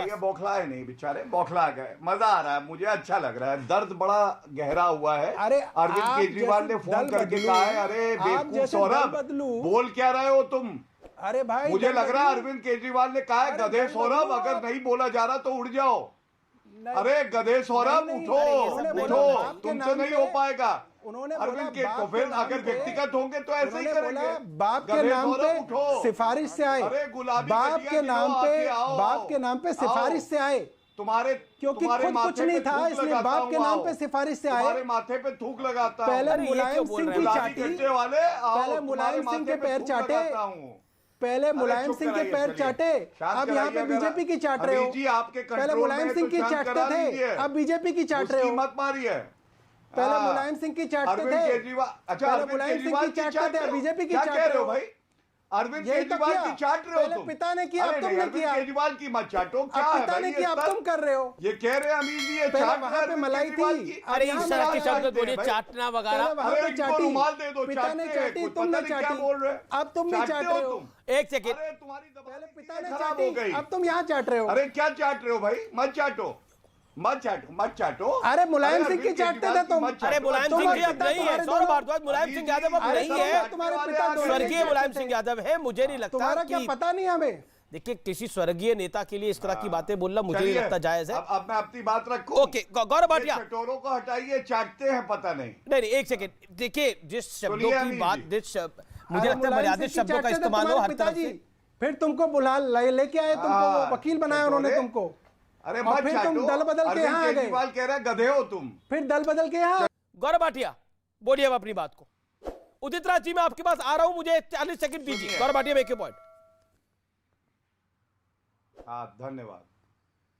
ये बौखलाए नहीं बेचारे, बौखला गए। मजा आ रहा है, मुझे अच्छा लग रहा है। दर्द बड़ा गहरा हुआ है। अरे अरविंद केजरीवाल ने फोन करके कहा है, अरे बेवकूफ सौरभ, बोल क्या रहे हो तुम? अरे भाई, मुझे लग रहा है अरविंद केजरीवाल ने कहा है, गधे सौरभ, अगर नहीं बोला जा रहा तो उड़ जाओ। अरे गधे सौरभ, उठो उठो, तुमसे नहीं हो पाएगा। उन्होंने अरविंद के तो फिर अगर व्यक्तिगत होंगे तो ऐसे ही करेंगे। बाप के नाम पे सिफारिश से आए, अरे गुलाबी बाप के नाम पे सिफारिश से आए तुम्हारे, क्योंकि खुद कुछ नहीं था, इसलिए बाप के नाम पे सिफारिश से आए। तुम्हारे माथे पे थूक लगाता हूं। पहले मुलायम सिंह की चाटी, पहले मुलायम सिंह के पैर चाटे, पहले मुलायम सिंह के पैर चाटे, अब यहाँ पे बीजेपी की चाट रहे हो। पहले मुलायम सिंह की चाटते थे, अब बीजेपी की चाट रहे हो। मत मारी है। पहले मुलायम सिंह की चाटते थे, अच्छा पहले मुलायम सिंह की चाटते थे, बीजेपी की चाट रहे हो भाई। अरविंद केजरीवाल की चाट रहे हो तुम। पिता ने किया, अब तुमने किया। केजरीवाल की मत चाटो, क्या है पिता ने किया, अब तुम कर रहे हो। ये कह रहे हैं अमीर जी, ये चाट वहां पे मलाई थी। अरे इस तरह के शब्द बोलिए, चाटना वगैरह। अरे इनको रुमाल दे दो, पिता ने चाटी, तुमने चाटी, बोल रहे, अब तुम भी चाट रहे हो। एक सेकेंड, तुम्हारी पहले पिता ने चाटी, अब तुम यहाँ चाट रहे हो। अरे क्या चाट रहे हो भाई? मत चाटो, मत चाटो, मत चाटो। अरे मुलायम सिंह की चाटते थे तुम। अरे मुलायम सिंह जी अब नहीं है, सौरभ भारद्वाज, मुलायम सिंह यादव अब नहीं है। तुम्हारे पिता स्वर्गीय मुलायम सिंह यादव है। मुझे नहीं लगता, तुम्हारा क्या पता नहीं हमें। देखिए, किसी स्वर्गीय नेता के लिए इस तरह की बातें बोलना मुझे नहीं लगता जायज है। अब मैं अपनी बात रखूं। ओके, गौरव भाटिया, चटोरों को हटाइए, चाटते हैं पता नहीं। नहीं, एक सेकेंड। देखिए, जिस शब्दों की बात, मुझे लगता है मर्यादित शब्दों का इस्तेमाल हो हर तरफ से। फिर तुमको बुला लेके आए, तुमको वकील बनाया उन्होंने तुमको। अरे और फिर तुम दल बदल के यहाँ आ गए। केजरीवाल कह रहा है गधे हो तुम। फिर दल बदल के यहाँ। गौरव भाटिया, बोलिए अब अपनी बात को। उदित राज जी, मैं आपके पास आ रहा हूं, मुझे 40 सेकंड दीजिए। Gaurav Bhatia, make your point. हाँ, धन्यवाद।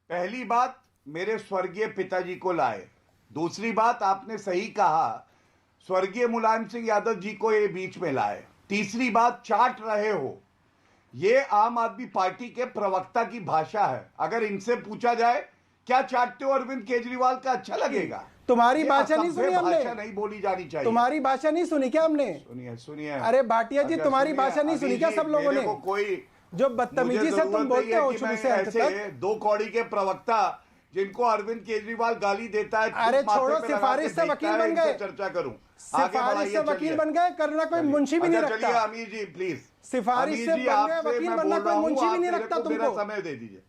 पहली बात, मेरे स्वर्गीय पिताजी को लाए। दूसरी बात, आपने सही कहा, स्वर्गीय मुलायम सिंह यादव जी को ये बीच में लाए। तीसरी बात, चाट रहे हो, ये आम आदमी पार्टी के प्रवक्ता की भाषा है। अगर इनसे पूछा जाए क्या चाटते हो अरविंद केजरीवाल का, अच्छा लगेगा। तुम्हारी भाषा नहीं सुनी हमने, भाषा नहीं बोली जानी चाहिए। तुम्हारी भाषा नहीं सुनी क्या हमने? सुनिए। अरे भाटिया जी, तुम्हारी भाषा नहीं सुनी क्या सब लोगों ने? कोई जो बदतमीजी से तुम बोलते हो शुरू से अंत तक। दो कौड़ी के प्रवक्ता जिनको अरविंद केजरीवाल गाली देता है, अरे छोड़ो, सिफारिश से वकील बन गए। चर्चा करूं, सिफारिश से वकील बन गए, करना कोई मुंशी भी नहीं रखता। अमीर जी प्लीज, सिफारिश से बन गए वकील बनना कोई मुंशी भी नहीं रखता तुमको। समय दे दीजिए।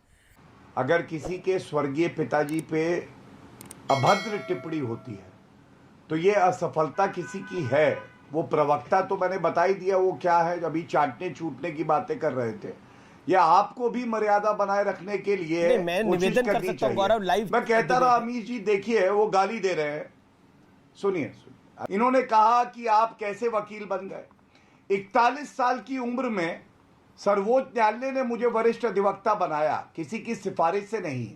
अगर किसी के स्वर्गीय पिताजी पे अभद्र टिप्पणी होती है तो ये असफलता किसी की है। वो प्रवक्ता तो मैंने बता ही दिया वो क्या है, अभी चाटने छूटने की बातें कर रहे थे। या आपको भी मर्यादा बनाए रखने के लिए मैं निवेदन कर सकता हूं गौरव, लाइव मैं कहता रहा अमीर जी, देखिए वो गाली दे रहे हैं। सुनिए, इन्होंने कहा कि आप कैसे वकील बन गए। 41 साल की उम्र में सर्वोच्च न्यायालय ने मुझे वरिष्ठ अधिवक्ता बनाया, किसी की सिफारिश से नहीं।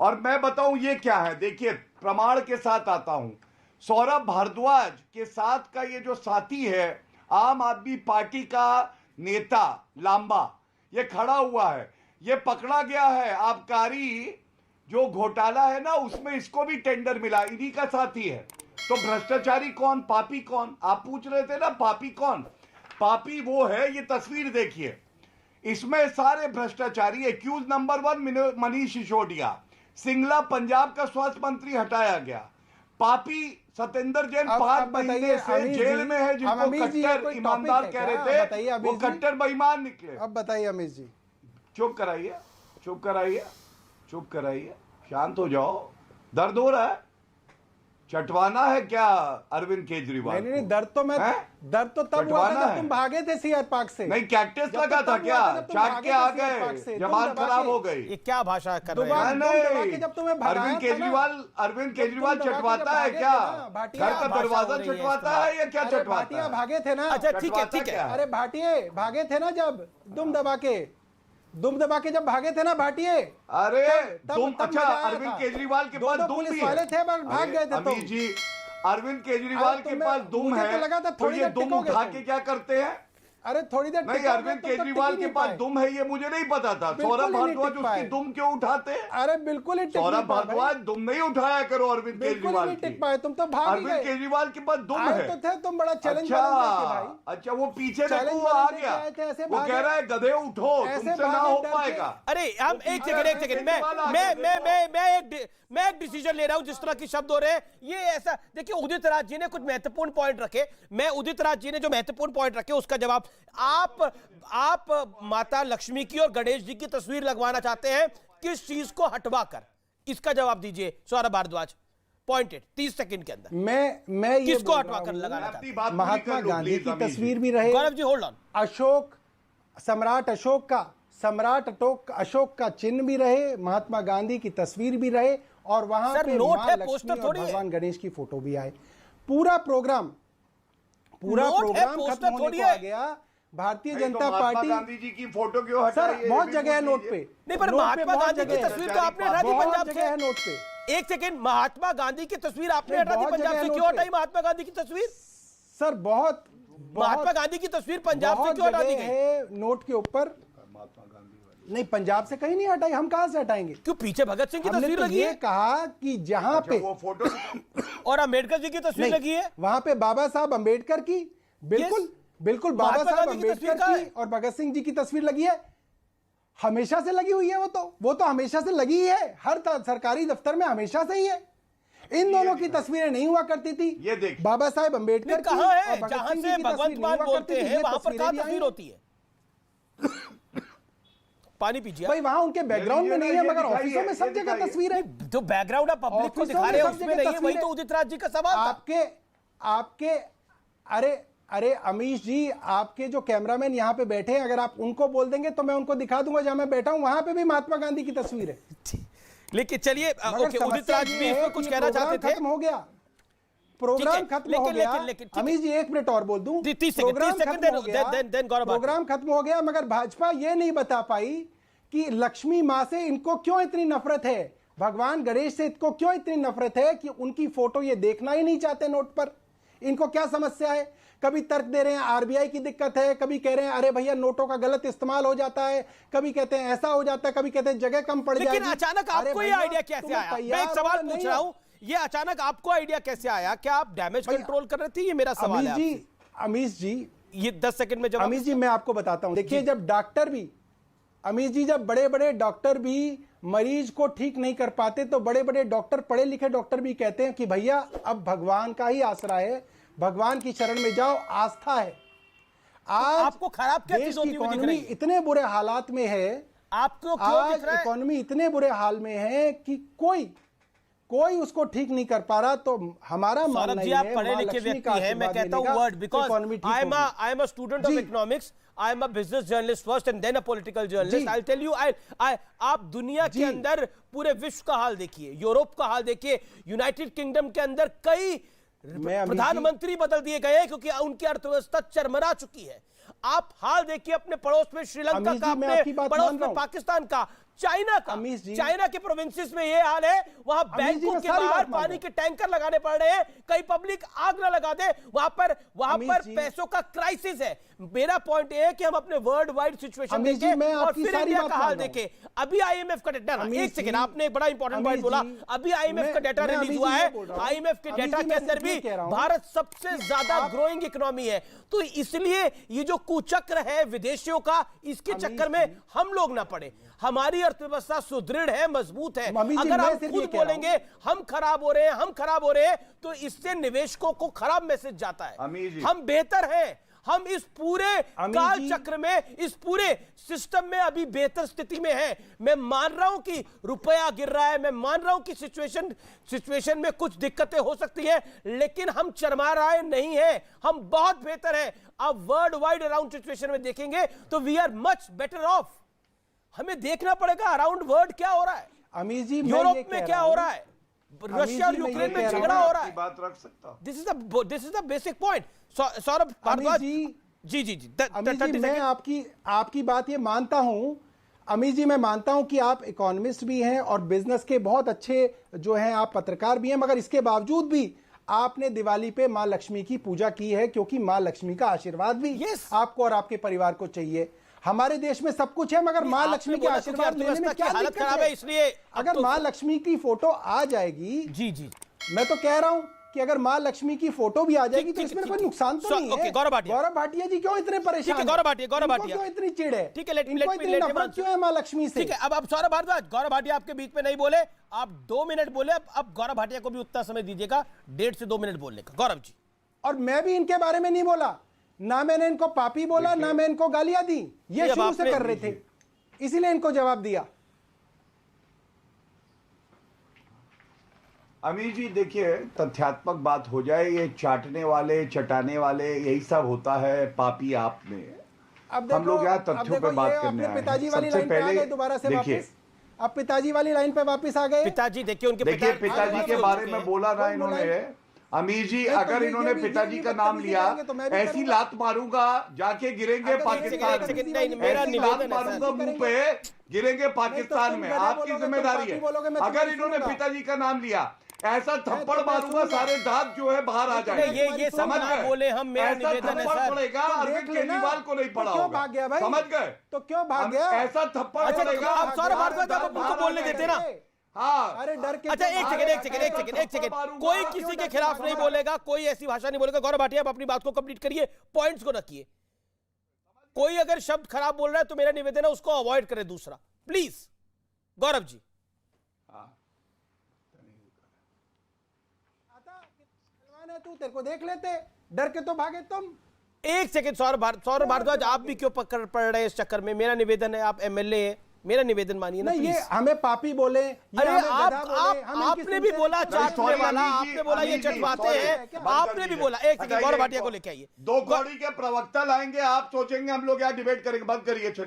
और मैं बताऊं ये क्या है, देखिए प्रमाण के साथ आता हूं। सौरभ भारद्वाज के साथ का ये जो साथी है, आम आदमी पार्टी का नेता लांबा, ये खड़ा हुआ है, ये पकड़ा गया है। आबकारी जो घोटाला है ना, उसमें इसको भी टेंडर मिला, इन्हीं का साथी है। तो भ्रष्टाचारी कौन, पापी कौन? आप पूछ रहे थे ना पापी कौन? पापी वो है, ये तस्वीर देखिए, इसमें सारे भ्रष्टाचारी। एक्यूज नंबर 1 मनीष सिसोदिया, सिंगला पंजाब का स्वास्थ्य मंत्री हटाया गया। पापी सत्येंद्र जैन 5 महीने से जेल में है, जिनको कट्टर ईमानदार कह रहे थे, वो कट्टर बेईमान निकले। अब बताइए अमित जी। चुप कराइए, चुप कराइए, चुप कराइए, शांत हो जाओ। दर्द हो रहा है, चटवाना है क्या अरविंद केजरीवाल? नहीं, दर्द तो मैं, दर्द तो तब हुआ था जब तुम भागे थे सीआर पार्क से। नहीं, कैक्टस लगा था क्या? चाट के आ गए, जबान खराब हो गई। ये क्या भाषा कर रहे हैं? नहीं, जब तुम्हें अरविंद केजरीवाल चटवाता है क्या? घर का दरवाजा चटवाता है या क्या चटवाता है? भागे थे ना। अच्छा ठीक है। अरे भाटिए, भागे थे ना जब दुम दबा के जब भागे थे ना भाटिए। अरे तुम, अच्छा अरविंद केजरीवाल के पास दुम भी वाले थे, भाग गए थे अमीर जी। अरविंद केजरीवाल के पास दुम है, तो ये दुम उठा के क्या करते हैं? अरे थोड़ी देर नहीं, अरविंद केजरीवाल के पास दुम है ये मुझे नहीं पता था। सौरभ भारद्वाज उसकी दुम क्यों उठाते? अरे बिल्कुल ही सौरभ भारद्वाज दुम नहीं उठाया करो अरविंद केजरीवाल की। टिक पाए तुम तो भाग गए। अरविंद केजरीवाल के पास दुम है तो थे तुम बड़ा चैलेंज। अच्छा वो पीछे देखो वो आ गया, वो कह रहा है गधे उठो, तुमसे ना हो पाएगा। अरे हम एक सेकंड मैं एक डिसीजन ले रहा हूं जिस तरह के शब्द हो रहे हैं ये ऐसा। देखिए उदित राज जी ने कुछ महत्वपूर्ण पॉइंट रखे, मैं उदित राज जी ने जो महत्वपूर्ण पॉइंट रखे उसका जवाब आप माता लक्ष्मी की और गणेश जी की तस्वीर लगवाना चाहते हैं किस चीज को हटवाकर, इसका जवाब दीजिए सौरभ भारद्वाज। पॉइंटेड 30 सेकंड के अंदर मैं किसको हटवाकर लगाना चाहते हैं? महात्मा गांधी की तस्वीर भी रहे, गौरव जी होल्ड ऑन, सम्राट अशोक का चिन्ह भी रहे, महात्मा गांधी की तस्वीर भी रहे और वहां पे नोट मां है, लक्ष्मी पोस्टर और थोड़ी भगवान गणेश की फोटो भी आए। पूरा प्रोग्राम खत्म होने को आ गया। भारतीय जनता पार्टी गांधी जी की फोटो क्यों हटाई? सर बहुत जगह है नोट पे। नहीं पर महात्मा गांधी की तस्वीर तो आपने हटा दी पंजाब से। है नोट पे। एक सेकंड, महात्मा गांधी की तस्वीर आपने हटा दी पंजाब से, क्यों हटाई महात्मा गांधी की तस्वीर? सर बहुत महात्मा गांधी की तस्वीर पंजाब से क्यों हटा दी गई? नोट के ऊपर नहीं, पंजाब से कहीं नहीं हटाई, हम कहां से हटाएंगे? क्यों पीछे भगत सिंह की तस्वीर लगी है? कहा कि जहां पे वो फोटो और अंबेडकर जी की तस्वीर लगी है, वहां पे बाबा साहब अंबेडकर की बिल्कुल बाबा साहब अंबेडकर की और भगत सिंह जी की तस्वीर लगी है। हमेशा से लगी हुई है वो तो हमेशा से लगी है, हर सरकारी दफ्तर में हमेशा से ही है। इन दोनों की तस्वीरें नहीं हुआ करती थी। ये देख बाबा साहब अंबेडकर कहां है जहां से भगवंत मान बोलते हैं वहां पर कहां तस्वीर होती है? पानी पीजिए भाई, वहां उनके बैकग्राउंड में नहीं है मगर ऑफिसों में सब जगह तस्वीर है। जो बैकग्राउंड आप पब्लिक को दिखा रहे हैं उसमें नहीं है, वही तो उदित राज जी का सवाल था। आपके अरे अमीश जी, आपके जो कैमरामैन यहाँ पे बैठे हैं, अगर आप उनको बोल देंगे तो मैं उनको दिखा दूंगा जहां मैं बैठा हूं वहां पे भी महात्मा गांधी की तस्वीर है। लेकिन चलिए उदित राज भी इसमें कुछ कहना चाहते थे। खत्म हो गया, प्रोग्राम खत्म हो गया। अमीश जी एक मिनट और बोल दूं, प्रोग्राम खत्म हो गया मगर भाजपा ये नहीं बता पाई कि लक्ष्मी माँ से इनको क्यों इतनी नफरत है, भगवान गणेश से इनको क्यों इतनी नफरत है कि उनकी फोटो ये देखना ही नहीं चाहते नोट पर। इनको क्या समस्या है? कभी तर्क दे रहे हैं आरबीआई की दिक्कत है, कभी कह रहे हैं अरे भैया नोटों का गलत इस्तेमाल हो जाता है, कभी कहते हैं ऐसा हो जाता है, कभी कहते हैं जगह कम पड़ जाएगी। लेकिन अचानक आपको ये आइडिया कैसे आया? मैं एक सवाल पूछ रहा हूं, ये अचानक आपको आइडिया कैसे आया? क्या आप डैमेज कंट्रोल कर रहे थे? ये मेरा सवाल है। अमीश जी ये 10 सेकंड में जवाब। अमीश जी मैं आपको बताता हूं, देखिए जब डॉक्टर भी, अमीश जी जब बड़े बड़े डॉक्टर भी मरीज को ठीक नहीं कर पाते तो बड़े बड़े डॉक्टर, पढ़े लिखे डॉक्टर भी कहते हैं कि भैया अब भगवान का ही आसरा है, भगवान की शरण में जाओ, आस्था है। आज आपको खराब क्या चीज होती हुई दिख रही है? इतने बुरे हालात में है, आपको क्यों दिख रहा है? इकोनॉमी इतने बुरे हाल में है कि कोई उसको ठीक नहीं कर पा रहा। तो हमारा मानना है, आप पढ़े लिखे व्यक्ति हैं, मैं कहता हूं word, because I am a student of economics, I am a business journalist first and then a political journalist. I tell you, आप दुनिया के अंदर पूरे विश्व का हाल देखिए, यूरोप का हाल देखिए, यूनाइटेड किंगडम के अंदर कई प्रधानमंत्री बदल दिए गए क्योंकि उनकी अर्थव्यवस्था चरमरा चुकी है। आप हाल देखिए अपने पड़ोस में श्रीलंका का, अपने पड़ोस में पाकिस्तान का, चाइना का। चाइना के प्रोविंसेस में ये हाल है, वहां बैंकों के बाहर पानी के टैंकर लगाने पड़ रहे हैं, कई पब्लिक आग ना लगा दे, वहां पर पैसों का क्राइसिस है। मेरा पॉइंट ये है कि हम अपने वर्ल्ड वाइड सिचुएशन देखें और फिर इंडिया का हाल देखें। अभी आईएमएफ का डेटा, एक सेकंड, आपने एक बड़ा इंपॉर्टेंट पॉइंट बोला, अभी आईएमएफ का डेटा रिलीज हुआ है, आईएमएफ के डेटा के अंदर भी भारत सबसे ज्यादा ग्रोइंग इकोनॉमी है। तो इसलिए ये जो कुचक्र है विदेशियों का, इसके चक्कर में हम लोग ना पड़े। हमारी अर्थव्यवस्था सुदृढ़ है, मजबूत है। अगर हम खुद बोलेंगे हम खराब हो रहे हैं तो इससे निवेशकों को खराब मैसेज जाता है। हम बेहतर हैं, हम इस पूरे काल चक्र में, इस पूरे सिस्टम में अभी बेहतर स्थिति में हैं। मैं मान रहा हूं कि रुपया गिर रहा है, मैं मान रहा हूं कि सिचुएशन में कुछ दिक्कतें हो सकती हैं, लेकिन हम चरमा रहे नहीं हैं, हम बहुत बेहतर हैं। अब वर्ल्ड वाइड अराउंड सिचुएशन में देखेंगे तो we are much better off. हमें देखना पड़ेगा अराउंड वर्ल्ड क्या हो रहा है, अमीश जी यूरोप में क्या हो रहा है, रशिया और यूक्रेन में झगड़ा हो रहा है। बात रख सकता। This is the basic point. Saurabh Bharadwaj ji मैं आपकी बात ये मानता हूं अमीश जी, मैं मानता हूं कि आप इकोनॉमिस्ट भी हैं और बिजनेस के बहुत अच्छे जो हैं आप पत्रकार भी हैं, मगर इसके बावजूद भी आपने दिवाली पे मां लक्ष्मी की पूजा की है, क्योंकि मां लक्ष्मी का आशीर्वाद भी आपको और आपके परिवार को चाहिए। हमारे देश में सब कुछ है, मगर मां लक्ष्मी के आशीर्वाद लेने में क्या हालत दिक्कत खराब है? इसलिए अगर मां लक्ष्मी की फोटो आ जाएगी, जी जी, मैं तो कह रहा हूं कि अगर मां लक्ष्मी की फोटो भी आ जाएगी तो इसमें कोई नुकसान तो नहीं है। गौरव भाटिया जी क्यों इतने परेशान हैं? गौरव भाटिया क्यों इतनी चिढ़ है? ठीक है, लेट मी नफरत क्यों है मां लक्ष्मी से? ठीक है, अब सौरभ भारद्वाज, गौरव भाटिया आपके बीच में नहीं बोले, आप 2 मिनट बोले, अब गौरव भाटिया को भी उतना समय दीजिएगा, 1.5 से 2 मिनट बोलने का। गौरव जी। और मैं भी इनके बारे में नहीं बोला, ना मैंने इनको पापी बोला, ना मैं इनको गालियां दी, ये शुरू से कर रहे थे, इसीलिए इनको जवाब दिया। अमीर जी देखिए, तथ्यात्मक बात हो जाए, ये चाटने वाले चटाने वाले यही सब होता है, पापी आप में। अब हम लोग यहाँ तथ्यों पे बात करने आए हैं। पिताजी वाली सबसे लाइन पे आ पहले गए दोबारा से देखिए, वापस। अब पिताजी वाली लाइन पे वापस आ गए। पिताजी देखिए, उनके पिताजी के बारे में बोला ना इन्होंने। अमीर जी, अगर इन्होंने पिताजी का नाम लिया, ऐसी लात मारूंगा जाके गिरेंगे पाकिस्तान में, ऐसी लात मारूंगा मुंह पे, गिरेंगे पाकिस्तान में। आपकी जिम्मेदारी है। अगर इन्होंने पिताजी का नाम लिया, ऐसा थप्पड़ मारूंगा सारे दांत जो है बाहर आ जाएंगे। ये समझ गए बोले हम, मेरा निवेदन है सर। पड़ेगा, अरविंद केजरीवाल को नहीं पड़ा क्यों भाग गया भाई? समझ गए? तो क्यों भाग गया? ऐसा थप्पड़ पड़ेगा। आप सौरभ भारद्वाज, आप उनको बोलने देते ना। हाँ, अरे डर के। अच्छा, एक सेकंड, कोई किसी के खिलाफ नहीं बोलेगा, कोई ऐसी भाषा नहीं बोलेगा। गौरव भाटिया, आप अपनी बात को कंप्लीट करिए, पॉइंट्स को रखिए। कोई अगर शब्द खराब बोल रहा है तो मेरा निवेदन है उसको अवॉइड करें, दूसरा प्लीज। गौरव जी। तू, तेरे को देख लेते, डर के तो भागे तुम। एक सेकंड, सौरभ भारद्वाज, आप भी क्यों पकड़ पड़ रहे हैं इस चक्कर में? मेरा निवेदन है, आप एमएलए हैं, मेरा निवेदन मानिए ना। ये हमें पापी बोले, अरे आपने भी बोला चाटने वाला, आपने बोला ये चटवाते हैं, आपने भी बोला। एक सेकंड, गौरव भाटिया को लेके आइए। 2 कौड़ी के प्रवक्ता लाएंगे, आप सोचेंगे हम लोग यहाँ डिबेट करेंगे। बंद करिए, चलिए।